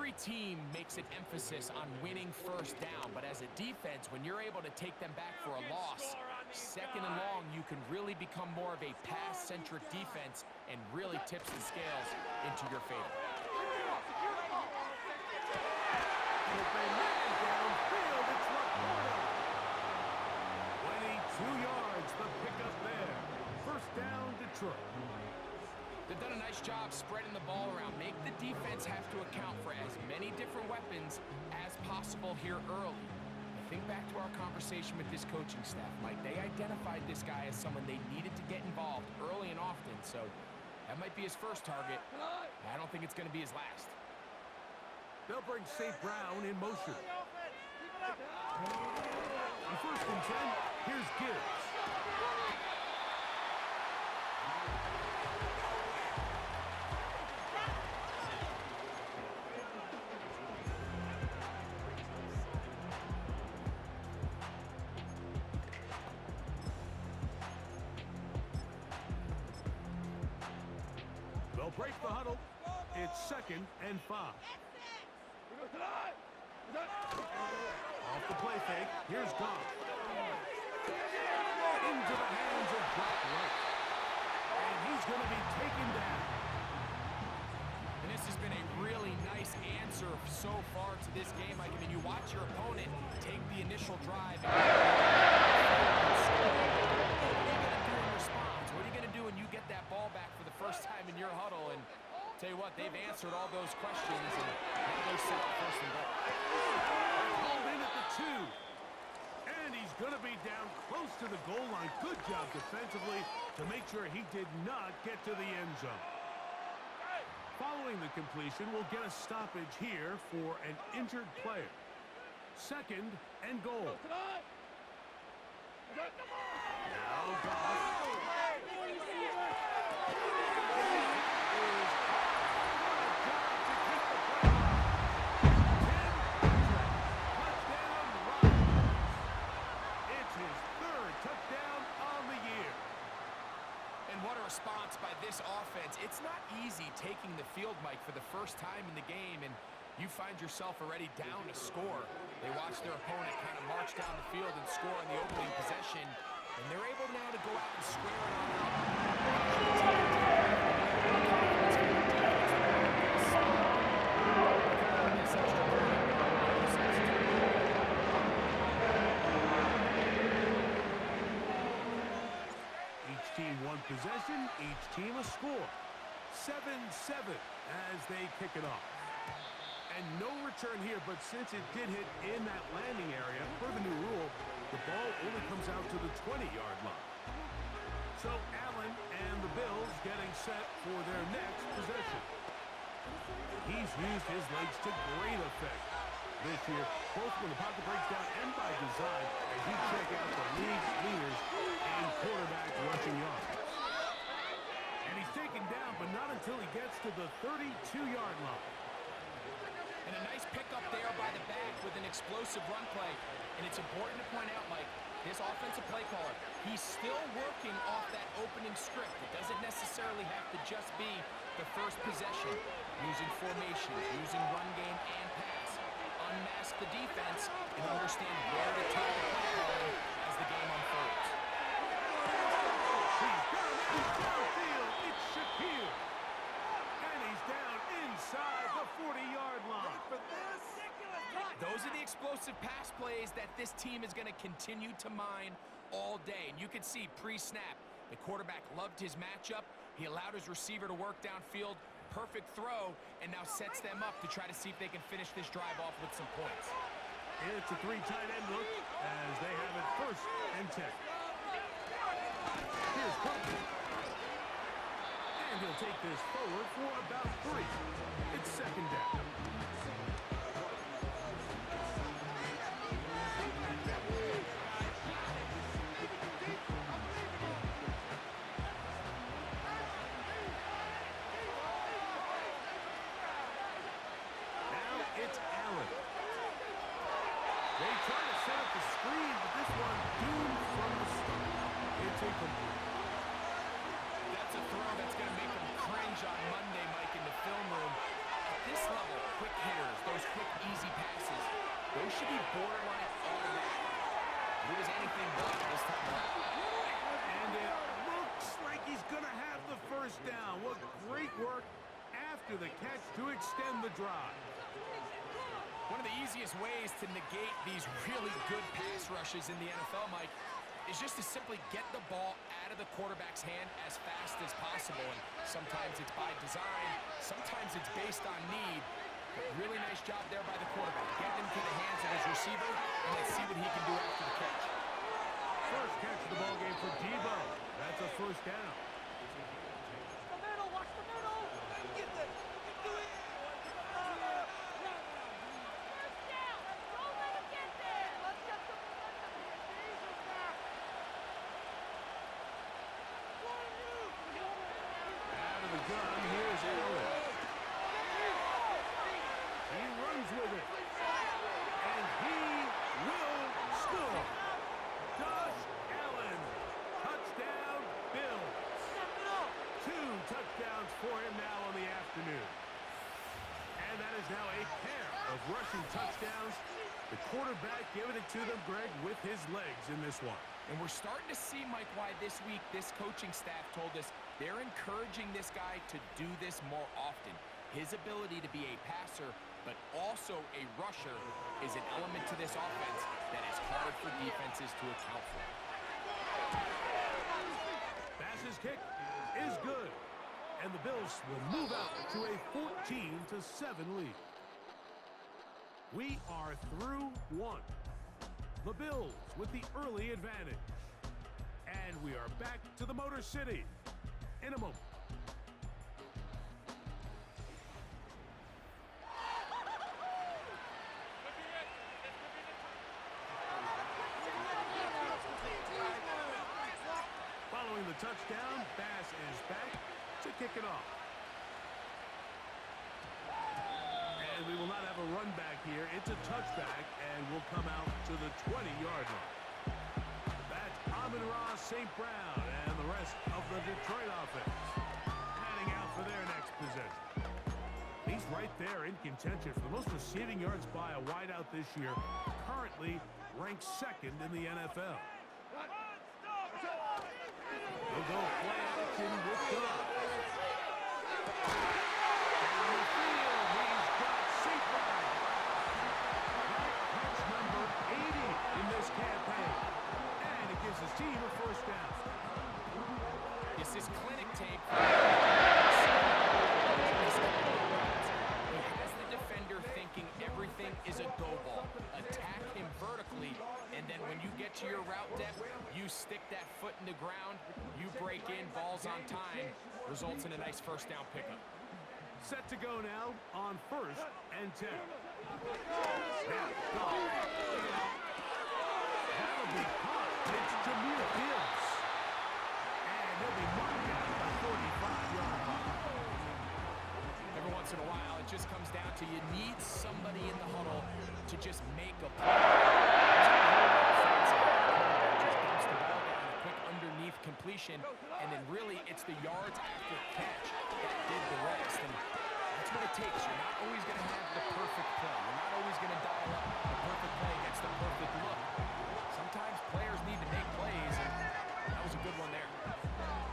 Every team makes an emphasis on winning first down, but as a defense, when you're able to take them back for a loss, second and long, you can really become more of a pass-centric defense and really tips the scales into your favor. Open man downfield, it's Laporta. 22 yards, the pickup there. First down, Detroit. They've done a nice job spreading the ball around. Make the defense have to account for as many different weapons as possible here early. I think back to our conversation with this coaching staff, Mike. They identified this guy as someone they needed to get involved early and often, so that might be his first target. I don't think it's going to be his last. They'll bring St. Brown in motion. On 1st and 10, here's Gibbs. They'll break the huddle. It's 2nd and 5. Off the play fake. Here's Goff. Into the hands of Brock Wright. And he's going to be taken down. And this has been a really nice answer so far to this game. Like, I mean, you watch your opponent take the initial drive. What are you going to do in response? What are you going to do when you get that ball back for the first time in your huddle? And tell you what, they've answered all those questions, and now they're set up 1st and goal. Called in at the 2. And he's going to be down close to the goal line. Good job defensively to make sure he did not get to the end zone. Following the completion, we'll get a stoppage here for an injured player. 2nd and goal. Now Goff. Response by this offense. It's not easy taking the field, Mike, for the first time in the game, and you find yourself already down a score. They watch their opponent kind of march down the field and score on the opening possession, and they're able now to go out and square it on out. Possession, each team a score. 7-7 as they kick it off. And no return here, but since it did hit in that landing area, per the new rule, the ball only comes out to the 20-yard line. So Allen and the Bills getting set for their next possession. He's used his legs to great effect this year, both when the pocket breaks down and by design, as you check out the league's leaders in quarterback rushing yards. And he's taken down, but not until he gets to the 32-yard line. And a nice pickup there by the back with an explosive run play. And it's important to point out, Mike, this offensive play caller, he's still working off that opening script. It doesn't necessarily have to just be the first possession. Using formations, using run game and pass. Unmask the defense and understand where to take the play calling as the game unfolds. He's got it downfield. It's Shakir. And he's down inside the 40-yard line. Those are the explosive pass plays that this team is going to continue to mine all day. And you can see pre-snap, the quarterback loved his matchup. He allowed his receiver to work downfield. Perfect throw, and now sets them up to try to see if they can finish this drive off with some points. It's a 3 tight end look as they have it 1st and 10. Here's Cook. And he'll take this forward for about 3. It's 2nd down. It's Allen. They try to set up the screen, but this one doomed from the start. It's incomplete. That's a throw that's going to make them cringe on Monday, Mike, in the film room. A this level, quick hitters, those quick, easy passes, those should be borderline automatic. It was anything but this time around. And it looks like he's going to have the first down. What great work after the catch to extend the drive. One of the easiest ways to negate these really good pass rushes in the NFL, Mike, is just to simply get the ball out of the quarterback's hand as fast as possible. And sometimes it's by design, sometimes it's based on need. But really nice job there by the quarterback. Get into the hands of his receiver, and let's see what he can do after the catch. First catch of the ball game for Debo. That's a first down. Watch the middle. Get there. Do it. Don't let him get there. Let's get the momentum here. Jesus back. Out of the gun, here's Allen. He runs with it. And he will score. Josh Allen. Touchdown, Bills. 2 touchdowns for him now on the afternoon. And that is now a pair of rushing touchdowns. The quarterback giving it to them, Greg, with his legs in this one. And we're starting to see, Mike, why this week this coaching staff told us they're encouraging this guy to do this more often. His ability to be a passer, but also a rusher, is an element to this offense that is hard for defenses to account for. Pass's kick is good. And the Bills will move out to a 14-7 lead. We are through one. The Bills with the early advantage. And we are back to the Motor City in a moment. Following the touchdown, Bass is back to kick it off. And we will not have a run back here. It's a touchback, and will come out to the 20-yard line. That's Amon-Ra St. Brown and the rest of the Detroit offense heading out for their next possession. He's right there in contention for the most receiving yards by a wideout this year, currently ranked second in the NFL. They'll go play action with Doug. Down the field, he's got St. Brown. Catch number 80 in this campaign. And it gives his team a first down. This is clinic tape. He has the defender thinking everything is a go ball. Attack him vertically, and then when you get to your route depth, you stick that foot in the ground, you break in, balls on time, results in a nice first down pickup. Set to go now on 1st and 10. Snap, go. That'll be caught. It's Jameer Gibbs. And he'll be marked down at the 45-yard line. Every once in a while, it just comes down to you need somebody in the huddle to just make a play. Just dumps the ball down, a quick underneath completion, and then really it's the yards after catch that did the rest. And that's what it takes. You're not always going to have the perfect play. You're not always going to dial up the perfect play against the perfect look. Sometimes players need to make plays, and that was a good one there.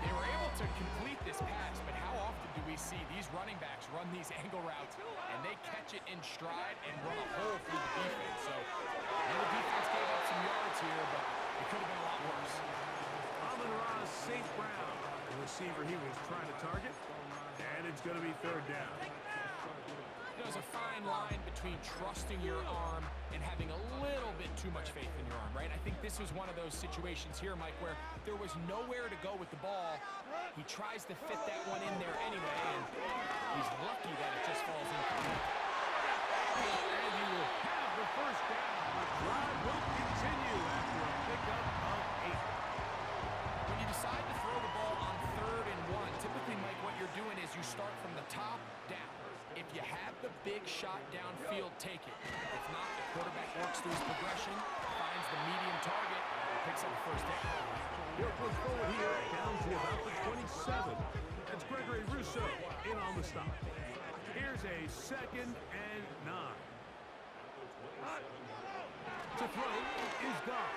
They were able to complete this pass, but how often do we see these running backs run these angle routes and they catch it in stride and run a hole through the defense? So the defense gave up some yards here, but it could have been a lot worse. Amon-Ra St. Brown, the receiver he was trying to target, and it's going to be 3rd down. There's a fine line between trusting your arm and having a little bit too much faith in your arm, right? I think this was one of those situations here, Mike, where there was nowhere to go with the ball. He tries to fit that one in there anyway, and he's lucky that it just falls incomplete. And he will have the first down. The drive will continue after a pickup of 8. When you decide to throw the ball on 3rd and 1, typically, Mike, what you're doing is you start from the top down. If you have the big shot downfield, take it. If not, the quarterback works through his progression, finds the medium target, picks up the first down. He'll push forward here, down to about the 27. That's Gregory Rousseau in on the stop. Here's a 2nd and 9. To throw is Goff.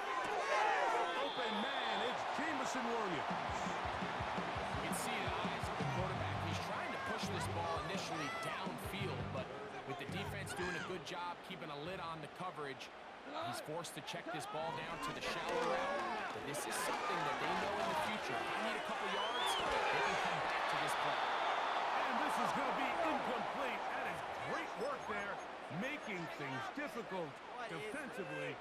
Open man, it's Jameson Williams. You can see in the eyes of the quarterback. He's trying to push this ball initially downfield, but with the defense doing a good job keeping a lid on the coverage, he's forced to check this ball down to the shallow route. But this is something that they know in the future. If they need a couple yards, they can come back to this play. And this is going to be incomplete. That is great work there, making things difficult defensively.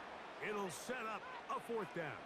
It'll set up a 4th down.